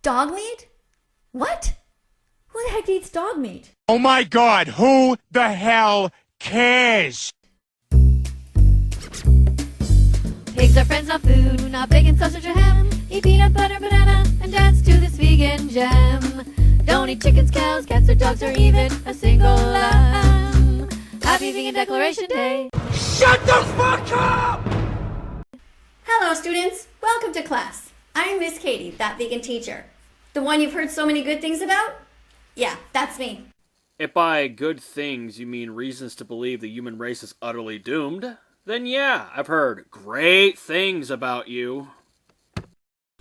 Dog meat? What? Who the heck eats dog meat? Oh my God, who the hell cares? Pigs are friends, not food, not bacon, sausage, or ham. Eat peanut butter, banana, and dance to this vegan jam. Don't eat chickens, cows, cats, or dogs, or even a single lamb. Happy Vegan Declaration Day. Shut the fuck up! Hello, students. Welcome to class. I'm Miss Katie, that vegan teacher. The one you've heard so many good things about? Yeah, that's me. If by good things you mean reasons to believe the human race is utterly doomed, then yeah, I've heard great things about you.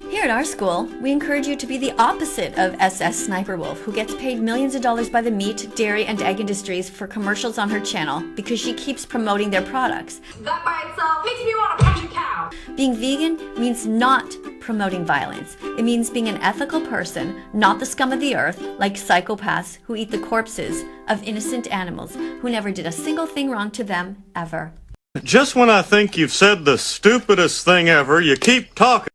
Here at our school, we encourage you to be the opposite of SS Sniper Wolf, who gets paid millions of dollars by the meat, dairy, and egg industries for commercials on her channel because she keeps promoting their products. That by itself makes me want to punch a cow. Being vegan means not promoting violence. It means being an ethical person, not the scum of the earth, like psychopaths who eat the corpses of innocent animals who never did a single thing wrong to them, ever. Just when I think you've said the stupidest thing ever, you keep talking.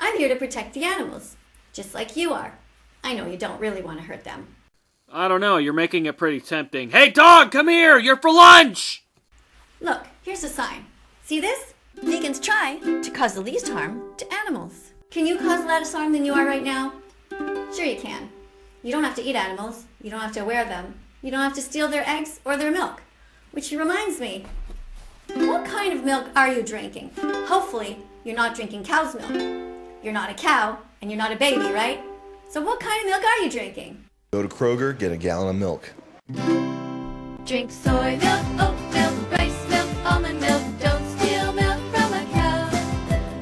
I'm here to protect the animals, just like you are. I know you don't really want to hurt them. I don't know, you're making it pretty tempting. Hey dog, come here, you're for lunch! Look, here's a sign. See this? Vegans try to cause the least harm to animals. Can you cause less harm than you are right now? Sure you can. You don't have to eat animals. You don't have to wear them. You don't have to steal their eggs or their milk. Which reminds me, what kind of milk are you drinking? Hopefully, you're not drinking cow's milk. You're not a cow, and you're not a baby, right? So what kind of milk are you drinking? Go to Kroger, get a gallon of milk. Drink soy milk, oat milk, rice milk, almond milk. Don't steal milk from a cow.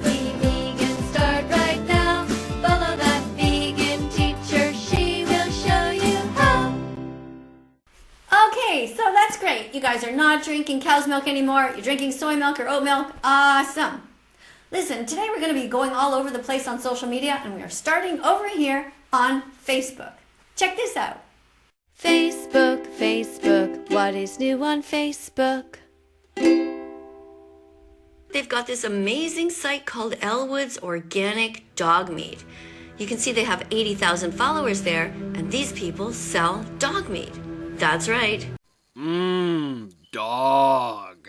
Be vegan, start right now. Follow that vegan teacher, she will show you how. Okay, so that's great. You guys are not drinking cow's milk anymore. You're drinking soy milk or oat milk. Awesome. Listen, today we're going to be going all over the place on social media, and we are starting over here on Facebook. Check this out. Facebook, Facebook, what is new on Facebook? They've got this amazing site called Elwood's Organic Dog Meat. You can see they have 80,000 followers there, and these people sell dog meat. That's right. Dog.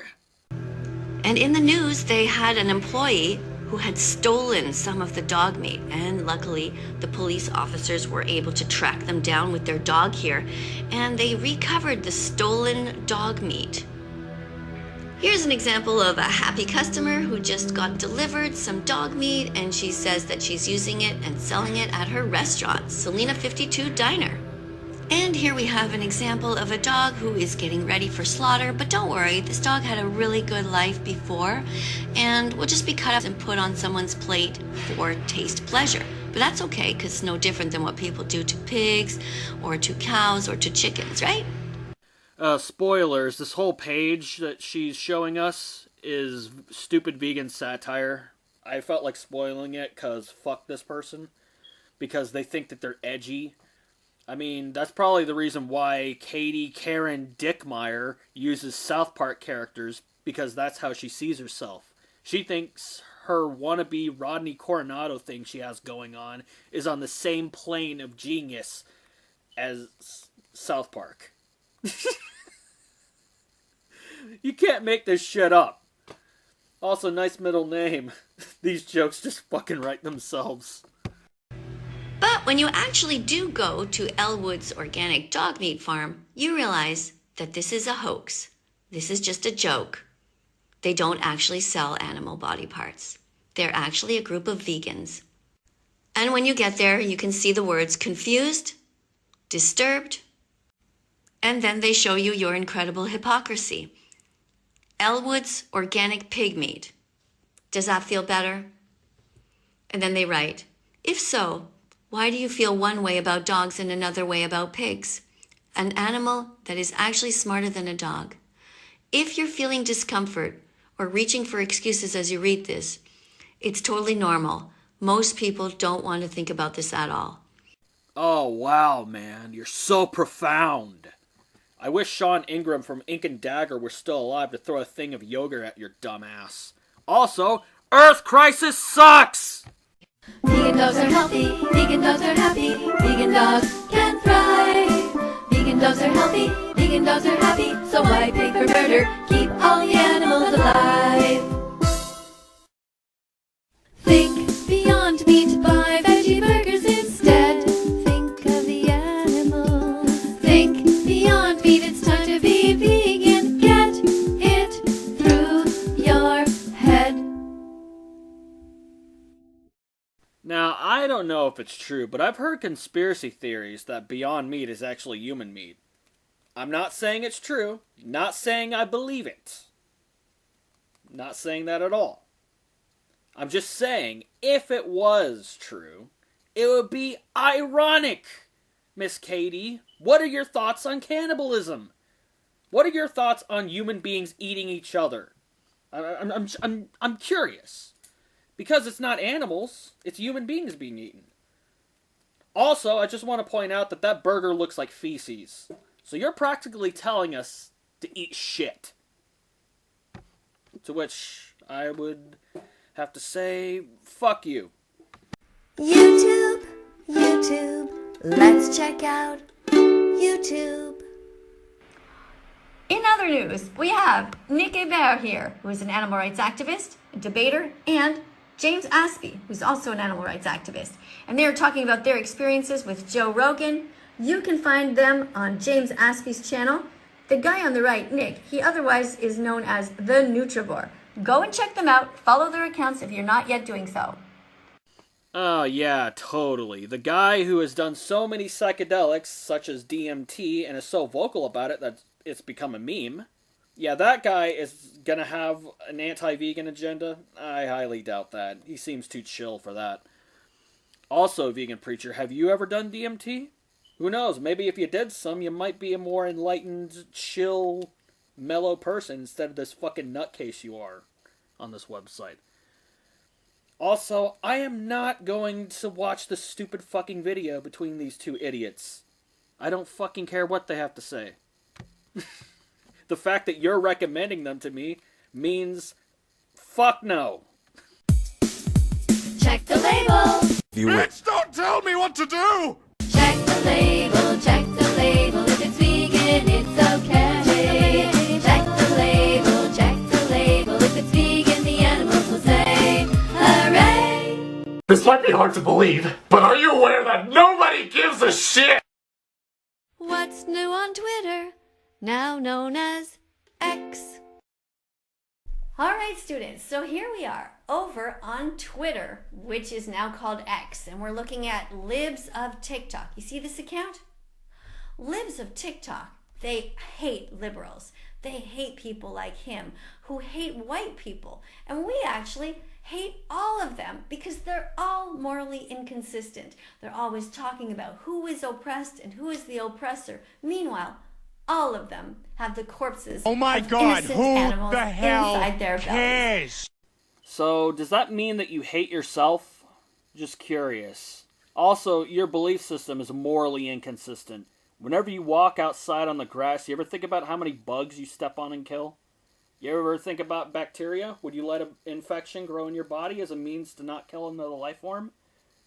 And in the news, they had an employee who had stolen some of the dog meat. And luckily, the police officers were able to track them down with their dog here. And they recovered the stolen dog meat. Here's an example of a happy customer who just got delivered some dog meat. And she says that she's using it and selling it at her restaurant, Selena 52 Diner. And here we have an example of a dog who is getting ready for slaughter, but don't worry, this dog had a really good life before and will just be cut up and put on someone's plate for taste pleasure. But that's okay, because it's no different than what people do to pigs or to cows or to chickens, right? Spoilers, this whole page that she's showing us is stupid vegan satire. I felt like spoiling it because fuck this person. Because they think that they're edgy. I mean, that's probably the reason why Katie Karen Dickmeyer uses South Park characters, because that's how she sees herself. She thinks her wannabe Rodney Coronado thing she has going on is on the same plane of genius as South Park. You can't make this shit up. Also, nice middle name. These jokes just fucking write themselves. But when you actually do go to Elwood's Organic Dog Meat Farm, you realize that this is a hoax. This is just a joke. They don't actually sell animal body parts. They're actually a group of vegans. And when you get there, you can see the words confused, disturbed, and then they show you your incredible hypocrisy. Elwood's Organic Pig Meat. Does that feel better? And then they write, if so, why do you feel one way about dogs and another way about pigs? An animal that is actually smarter than a dog. If you're feeling discomfort or reaching for excuses as you read this, it's totally normal. Most people don't want to think about this at all. Oh, wow, man. You're so profound. I wish Sean Ingram from Ink and Dagger were still alive to throw a thing of yogurt at your dumb ass. Also, Earth Crisis sucks! Vegan dogs are healthy, vegan dogs are happy, vegan dogs can thrive. Vegan dogs are healthy, vegan dogs are happy, so why pay for murder? Keep all the animals alive. Think beyond meat, buy veggie burgers instead. Think of the animals. Think beyond meat, it's time to be vegan. Get it through your head. Now, I don't know if it's true, but I've heard conspiracy theories that Beyond Meat is actually human meat. I'm not saying it's true, not saying I believe it. Not saying that at all. I'm just saying, if it was true, it would be ironic, Miss Katie. What are your thoughts on cannibalism? What are your thoughts on human beings eating each other? I'm curious. Because it's not animals, it's human beings being eaten. Also, I just want to point out that that burger looks like feces. So you're practically telling us to eat shit. To which I would have to say, fuck you. YouTube, let's check out YouTube. In other news, we have Nick Hebert here, who is an animal rights activist, a debater, and James Aspey, who's also an animal rights activist. And they are talking about their experiences with Joe Rogan. You can find them on James Aspey's channel. The guy on the right, Nick, he otherwise is known as the Nutrivore. Go and check them out. Follow their accounts if you're not yet doing so. Oh, yeah, totally. The guy who has done so many psychedelics, such as DMT, and is so vocal about it that it's become a meme. Yeah, that guy is gonna have an anti-vegan agenda. I highly doubt that. He seems too chill for that. Also, Vegan Preacher, have you ever done DMT? Who knows, maybe if you did some, you might be a more enlightened, chill, mellow person instead of this fucking nutcase you are on this website. Also, I am not going to watch this stupid fucking video between these two idiots. I don't fucking care what they have to say. The fact that you're recommending them to me means fuck no. Check the label. Bitch, don't tell me what to do! Check the label, check the label. If it's vegan, it's okay. Check the label, check the label. If it's vegan, the animals will say, hooray! This might be hard to believe, but are you aware that nobody gives a shit? What's new on Twitter? Now known as X. All right, students, so here we are over on Twitter, which is now called X, and we're looking at Libs of TikTok. You see this account? Libs of TikTok, they hate liberals. They hate people like him who hate white people. And we actually hate all of them because they're all morally inconsistent. They're always talking about who is oppressed and who is the oppressor. Meanwhile, all of them have the corpses Oh my of God, innocent who animals the hell inside their bellies. cares? So, does that mean that you hate yourself? Just curious. Also, your belief system is morally inconsistent. Whenever you walk outside on the grass, you ever think about how many bugs you step on and kill? You ever think about bacteria? Would you let an infection grow in your body as a means to not kill another life form?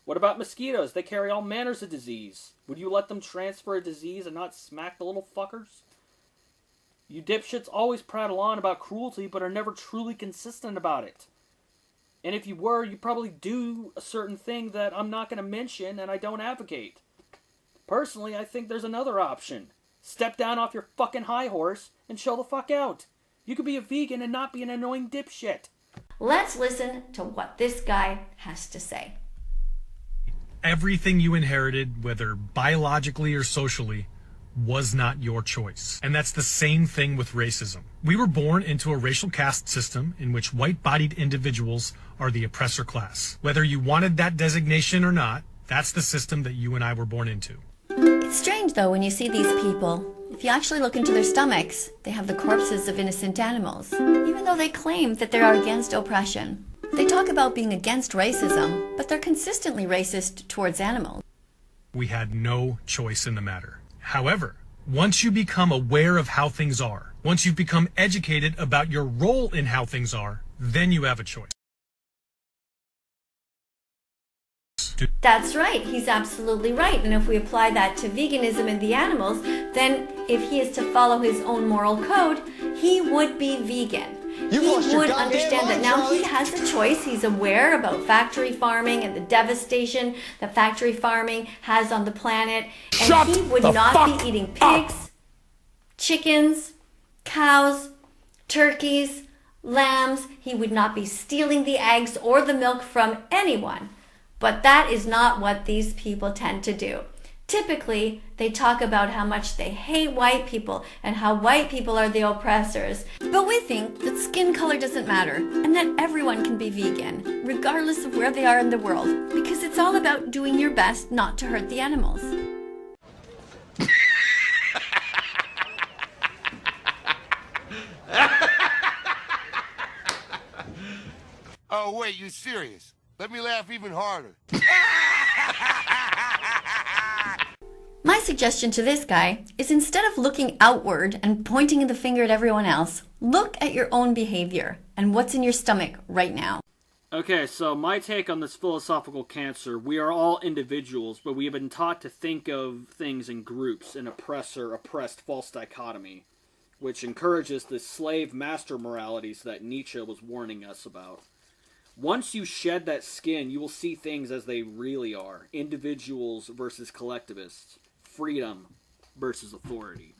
What about mosquitoes? They carry all manners of disease. Would you let them transfer a disease and not smack the little fuckers? You dipshits always prattle on about cruelty, but are never truly consistent about it. And if you were, you probably do a certain thing that I'm not going to mention and I don't advocate. Personally, I think there's another option. Step down off your fucking high horse and chill the fuck out. You could be a vegan and not be an annoying dipshit. Let's listen to what this guy has to say. Everything you inherited, whether biologically or socially, was not your choice. And that's the same thing with racism. We were born into a racial caste system in which white-bodied individuals are the oppressor class. Whether you wanted that designation or not, that's the system that you and I were born into. It's strange, though, when you see these people. If you actually look into their stomachs, they have the corpses of innocent animals, even though they claim that they are against oppression. They talk about being against racism, but they're consistently racist towards animals. We had no choice in the matter. However, once you become aware of how things are, once you've become educated about your role in how things are, then you have a choice. to That's right, he's absolutely right. And if we apply that to veganism and the animals, then if he is to follow his own moral code, he would be vegan. He would understand that now he has a choice. He's aware about factory farming and the devastation that factory farming has on the planet. And he would not be eating pigs, chickens, cows, turkeys, lambs. He would not be stealing the eggs or the milk from anyone. But that is not what these people tend to do. Typically, they talk about how much they hate white people and how white people are the oppressors. But we think that skin color doesn't matter and that everyone can be vegan, regardless of where they are in the world, because it's all about doing your best not to hurt the animals. Oh, wait, you serious? Let me laugh even harder. My suggestion to this guy is instead of looking outward and pointing the finger at everyone else, look at your own behavior and what's in your stomach right now. Okay, so my take on this philosophical cancer, we are all individuals, but we have been taught to think of things in groups, an oppressor-oppressed false dichotomy, which encourages the slave-master moralities that Nietzsche was warning us about. Once you shed that skin, you will see things as they really are. Individuals versus collectivists. Freedom versus authority.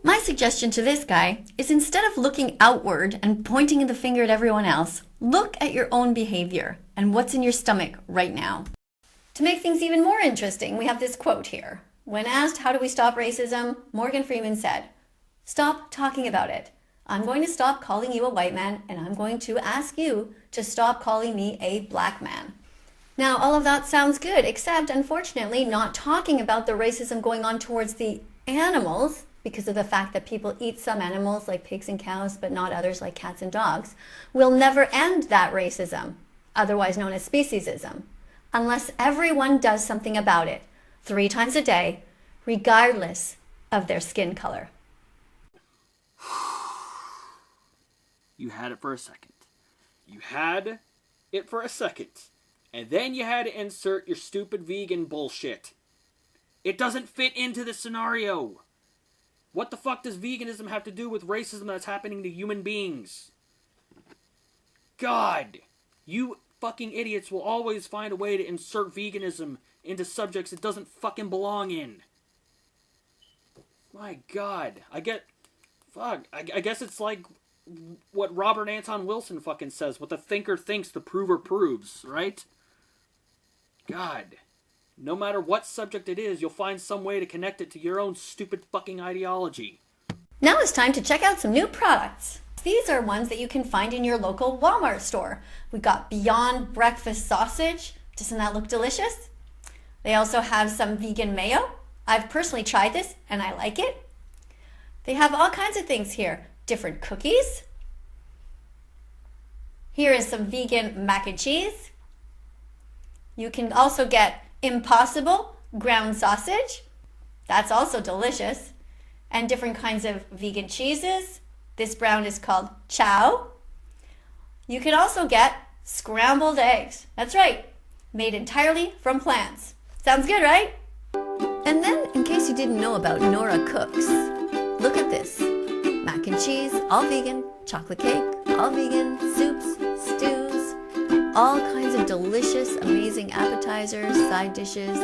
My suggestion to this guy is instead of looking outward and pointing the finger at everyone else, look at your own behavior and what's in your stomach right now. To make things even more interesting, we have this quote here. When asked how do we stop racism, Morgan Freeman said, "Stop talking about it. I'm going to stop calling you a white man and I'm going to ask you to stop calling me a black man." Now, all of that sounds good, except, unfortunately, not talking about the racism going on towards the animals, because of the fact that people eat some animals like pigs and cows, but not others like cats and dogs, will never end that racism, otherwise known as speciesism, unless everyone does something about it 3 times a day, regardless of their skin color. You had it for a second. You had it for a second. And then you had to insert your stupid vegan bullshit. It doesn't fit into the scenario. What the fuck does veganism have to do with racism that's happening to human beings? God, you fucking idiots will always find a way to insert veganism into subjects it doesn't fucking belong in. My God, I guess it's like what Robert Anton Wilson fucking says, what the thinker thinks, the prover proves, right? God, no matter what subject it is, you'll find some way to connect it to your own stupid fucking ideology. Now it's time to check out some new products. These are ones that you can find in your local Walmart store. We got Beyond Breakfast Sausage. Doesn't that look delicious? They also have some vegan mayo. I've personally tried this and I like it. They have all kinds of things here. Different cookies. Here is some vegan mac and cheese. You can also get Impossible ground sausage. That's also delicious. And different kinds of vegan cheeses. This brand is called Chow. You can also get scrambled eggs. That's right, made entirely from plants. Sounds good, right? And then, in case you didn't know about Nora Cooks, look at this. Mac and cheese, all vegan. Chocolate cake, all vegan. Soups, stews, all kinds of delicious, amazing appetizers, side dishes,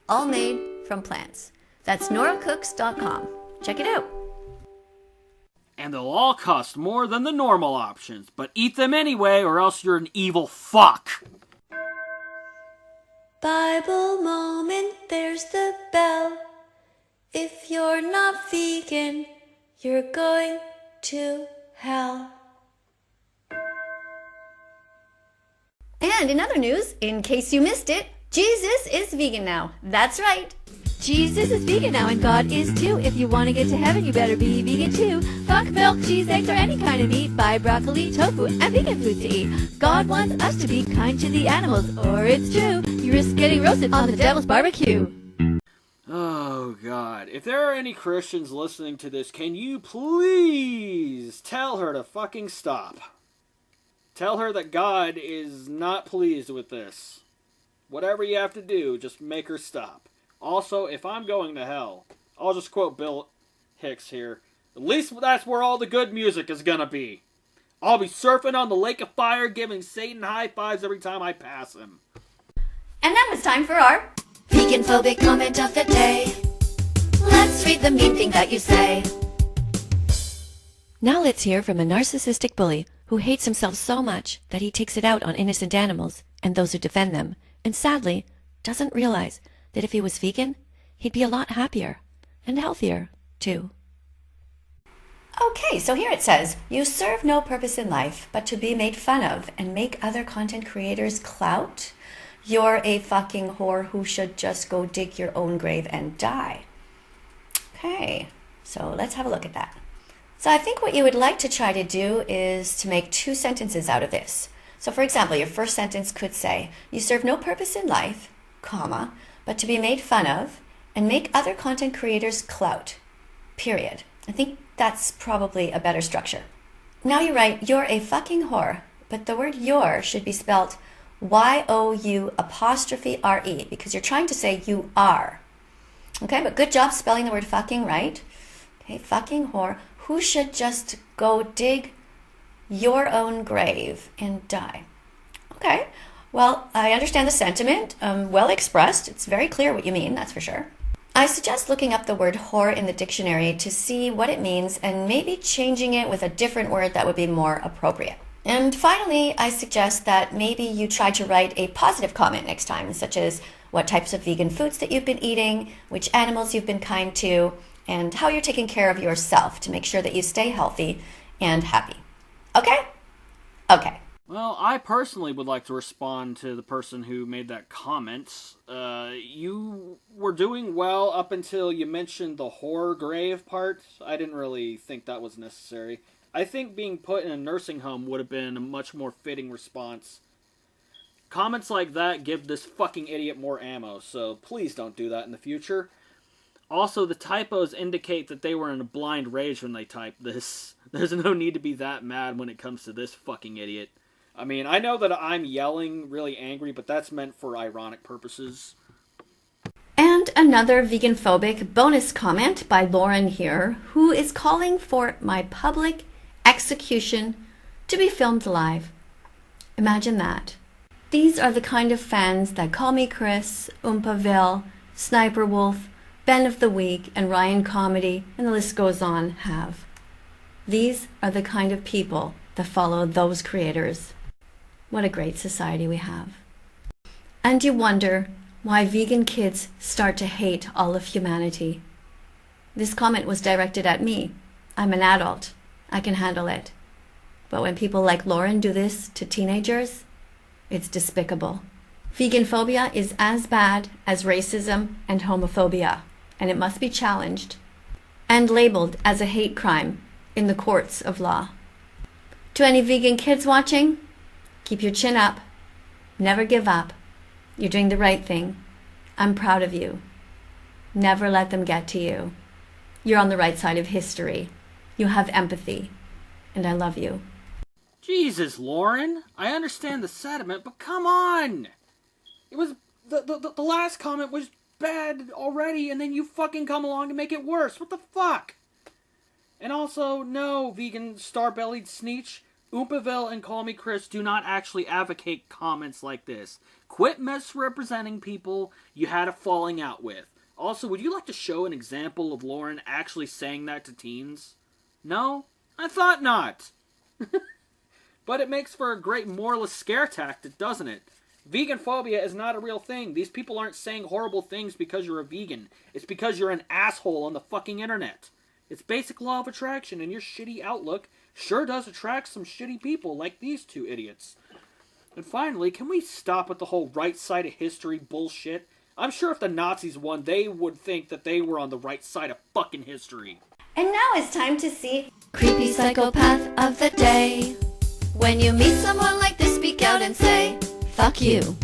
all made from plants. That's noracooks.com. Check it out. And they'll all cost more than the normal options, but eat them anyway or else you're an evil fuck. Bible moment, there's the bell. If you're not vegan, you're going to hell. And in other news, in case you missed it, Jesus is vegan now. That's right. Jesus is vegan now, and God is too. If you want to get to heaven, you better be vegan too. Fuck milk, cheese, eggs, or any kind of meat. Buy broccoli, tofu, and vegan food to eat. God wants us to be kind to the animals, or it's true. You risk getting roasted on the devil's barbecue. Oh, God. If there are any Christians listening to this, can you please tell her to fucking stop? Tell her that God is not pleased with this. Whatever you have to do, just make her stop. Also, if I'm going to hell, I'll just quote Bill Hicks here. At least that's where all the good music is gonna be. I'll be surfing on the lake of fire, giving Satan high fives every time I pass him. And now it's time for our Vegan phobic comment of the day. Let's read the mean thing that you say. Now let's hear from a narcissistic bully who hates himself so much that he takes it out on innocent animals and those who defend them, and sadly doesn't realize that if he was vegan, he'd be a lot happier and healthier too. Okay, so here it says, you serve no purpose in life but to be made fun of and make other content creators clout. You're a fucking whore who should just go dig your own grave and die. Okay, so let's have a look at that. So I think what you would like to try to do is to make 2 sentences out of this. So for example, your first sentence could say, you serve no purpose in life, comma, but to be made fun of and make other content creators clout, period. I think that's probably a better structure. Now you write, you're a fucking whore, but the word your should be spelled Y-O-U''re, because you're trying to say you are. Okay, but good job spelling the word fucking right. Okay, fucking whore, who should just go dig your own grave and die. Okay, well, I understand the sentiment, well expressed. It's very clear what you mean, that's for sure. I suggest looking up the word whore in the dictionary to see what it means and maybe changing it with a different word that would be more appropriate. And finally, I suggest that maybe you try to write a positive comment next time, such as what types of vegan foods that you've been eating, which animals you've been kind to, and how you're taking care of yourself to make sure that you stay healthy and happy. Okay? Okay. Well, I personally would like to respond to the person who made that comment. You were doing well up until you mentioned the whore grave part. I didn't really think that was necessary. I think being put in a nursing home would have been a much more fitting response. Comments like that give this fucking idiot more ammo, so please don't do that in the future. Also, the typos indicate that they were in a blind rage when they typed this. There's no need to be that mad when it comes to this fucking idiot. I mean, I know that I'm yelling really angry, but that's meant for ironic purposes. And another vegan phobic bonus comment by Lauren here, who is calling for my public execution to be filmed live. Imagine that. These are the kind of fans that Call Me Chris, Oompaville, Sniper Wolf, Ben of the Week, and Ryan Comedy, and the list goes on, have. These are the kind of people that follow those creators. What a great society we have. And you wonder why vegan kids start to hate all of humanity. This comment was directed at me. I'm an adult. I can handle it. But when people like Lauren do this to teenagers, it's despicable. Vegan phobia is as bad as racism and homophobia, and it must be challenged and labeled as a hate crime in the courts of law. To any vegan kids watching, keep your chin up. Never give up. You're doing the right thing. I'm proud of you. Never let them get to you. You're on the right side of history. You have empathy. And I love you. Jesus, Lauren. I understand the sentiment, but come on! It was... The last comment was bad already, and then you fucking come along to make it worse. What the fuck? And also, no, vegan star-bellied sneech. Oompaville and Call Me Chris do not actually advocate comments like this. Quit misrepresenting people you had a falling out with. Also, would you like to show an example of Lauren actually saying that to teens? No? I thought not. But it makes for a great moralist scare tactic, doesn't it? Vegan phobia is not a real thing. These people aren't saying horrible things because you're a vegan. It's because you're an asshole on the fucking internet. It's basic law of attraction, and your shitty outlook sure does attract some shitty people like these two idiots. And finally, can we stop with the whole right side of history bullshit? I'm sure if the Nazis won, they would think that they were on the right side of fucking history. And now it's time to see Creepy psychopath of the day. When you meet someone like this, speak out and say, fuck you.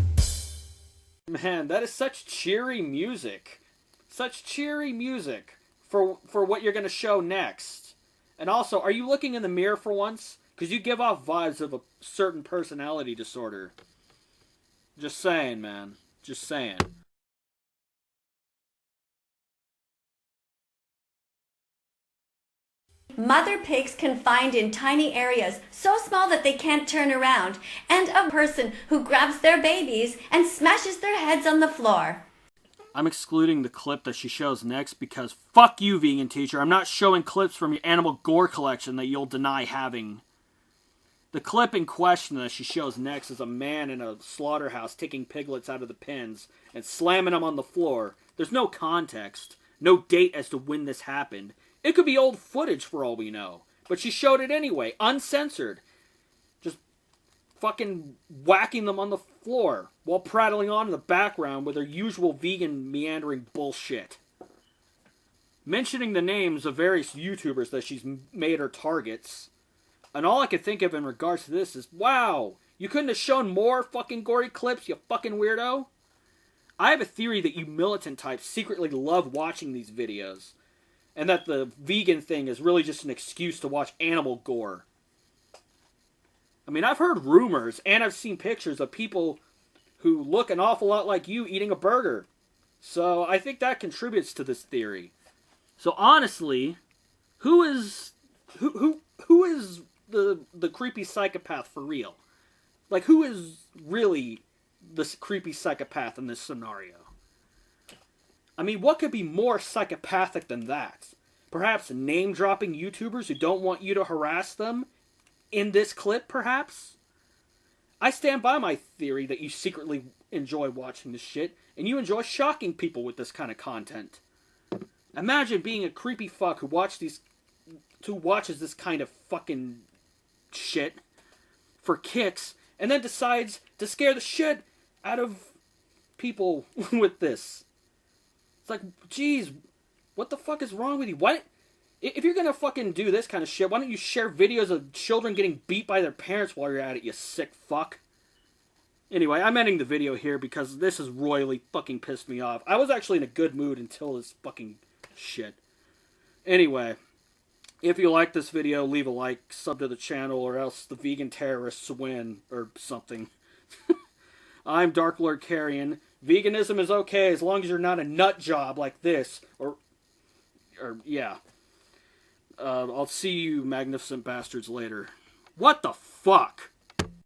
Man, that is such cheery music. Such cheery music for what you're going to show next. And also, are you looking in the mirror for once? Because you give off vibes of a certain personality disorder. Just saying, man. Just saying. Mother pigs confined in tiny areas, so small that they can't turn around, and a person who grabs their babies and smashes their heads on the floor. I'm excluding the clip that she shows next because fuck you, vegan teacher. I'm not showing clips from your animal gore collection that you'll deny having. The clip in question that she shows next is a man in a slaughterhouse taking piglets out of the pens and slamming them on the floor. There's no context, no date as to when this happened. It could be old footage for all we know. But she showed it anyway, uncensored. Just fucking whacking them on the floor while prattling on in the background with her usual vegan meandering bullshit. Mentioning the names of various YouTubers that she's made her targets. And all I could think of in regards to this is, wow, you couldn't have shown more fucking gory clips, you fucking weirdo? I have a theory that you militant types secretly love watching these videos. And that the vegan thing is really just an excuse to watch animal gore. I mean, I've heard rumors, and I've seen pictures of people who look an awful lot like you eating a burger. So I think that contributes to this theory. So honestly, who is the creepy psychopath for real? Like, who is really the creepy psychopath in this scenario? I mean, what could be more psychopathic than that? Perhaps name-dropping YouTubers who don't want you to harass them in this clip, perhaps? I stand by my theory that you secretly enjoy watching this shit, and you enjoy shocking people with this kind of content. Imagine being a creepy fuck who watches this kind of fucking shit for kicks, and then decides to scare the shit out of people with this. It's like, geez, what the fuck is wrong with you? Why, if you're gonna fucking do this kind of shit, why don't you share videos of children getting beat by their parents while you're at it, you sick fuck? Anyway, I'm ending the video here because this has royally fucking pissed me off. I was actually in a good mood until this fucking shit. Anyway, if you like this video, leave a like, sub to the channel, or else the vegan terrorists win, or something. I'm Dark Lord Carrion. Veganism is okay as long as you're not a nut job like this. Or yeah. I'll see you magnificent bastards later. What the fuck?